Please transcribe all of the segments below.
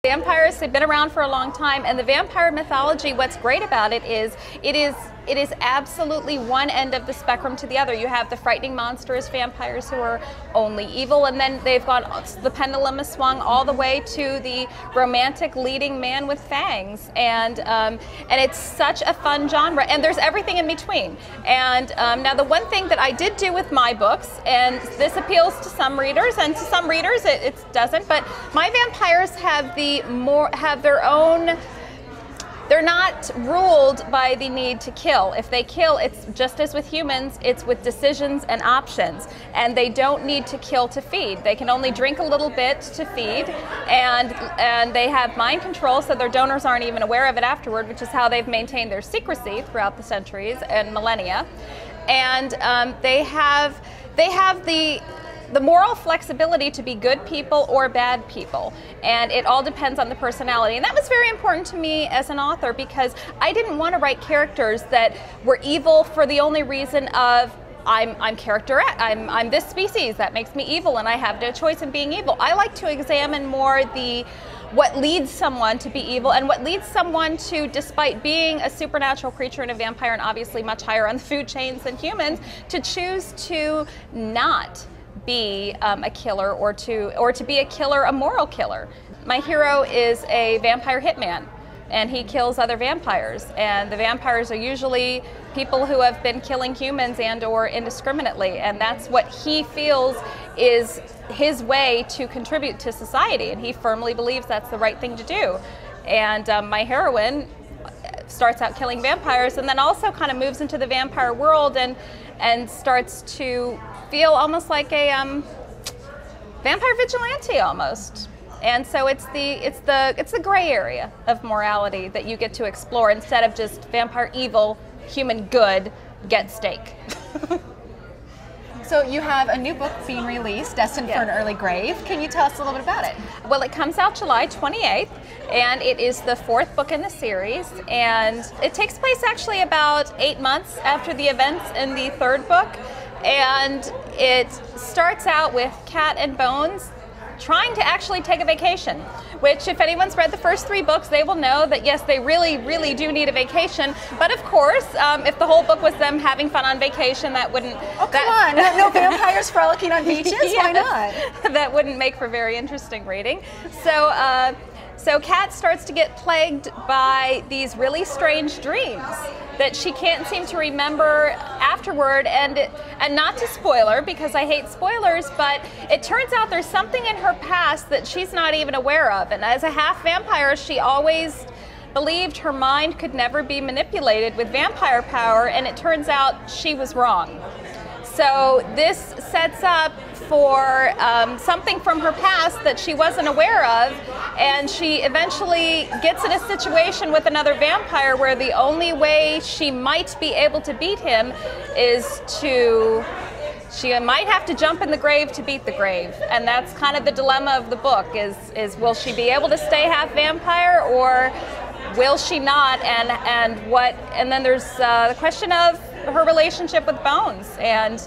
Vampires have been around for a long time, and the vampire mythology, what's great about it is absolutely one end of the spectrum to the other. You have the frightening monstrous vampires who are only evil, and then they've got the pendulum has swung all the way to the romantic leading man with fangs, and it's such a fun genre, and there's everything in between. And now the one thing that I did do with my books, and this appeals to some readers, and to some readers it doesn't, but my vampires have their own. They're not ruled by the need to kill. If they kill, it's just as with humans, it's with decisions and options. And they don't need to kill to feed. They can only drink a little bit to feed, and they have mind control, so their donors aren't even aware of it afterward, which is how they've maintained their secrecy throughout the centuries and millennia. And they have the moral flexibility to be good people or bad people, and it all depends on the personality. And that was very important to me as an author, because I didn't want to write characters that were evil for the only reason of I'm character X, I'm this species, that makes me evil and I have no choice in being evil. I like to examine more what leads someone to be evil, and what leads someone to, despite being a supernatural creature and a vampire and obviously much higher on the food chains than humans, to choose to not be a killer, or to be a killer, a moral killer. My hero is a vampire hitman, and he kills other vampires, and the vampires are usually people who have been killing humans and or indiscriminately, and that's what he feels is his way to contribute to society, and he firmly believes that's the right thing to do. And my heroine starts out killing vampires, and then also kind of moves into the vampire world and starts to feel almost like a vampire vigilante almost. And so it's the gray area of morality that you get to explore, instead of just vampire evil, human good, get steak. So you have a new book being released, Destined for an Early Grave. Can you tell us a little bit about it? Well, it comes out July 28th, and it is the 4th book in the series, and it takes place actually about 8 months after the events in the 3rd book, and it starts out with Cat and Bones trying to actually take a vacation, which, if anyone's read the first 3 books, they will know that yes, they really, really do need a vacation. But of course, if the whole book was them having fun on vacation, that wouldn't... Oh, come on, no vampires frolicking on beaches? Yes, why not? That wouldn't make for very interesting reading. So Kat starts to get plagued by these really strange dreams that she can't seem to remember afterward, and not to spoil her, because I hate spoilers, but it turns out there's something in her past that she's not even aware of, and as a half vampire, she always believed her mind could never be manipulated with vampire power, and it turns out she was wrong. So this sets up for something from her past that she wasn't aware of, and she eventually gets in a situation with another vampire where the only way she might be able to beat him is she might have to jump in the grave to beat the grave. And that's kind of the dilemma of the book, is will she be able to stay half vampire, or will she not? And then there's the question of her relationship with Bones, and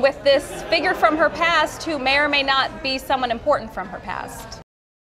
with this figure from her past who may or may not be someone important from her past.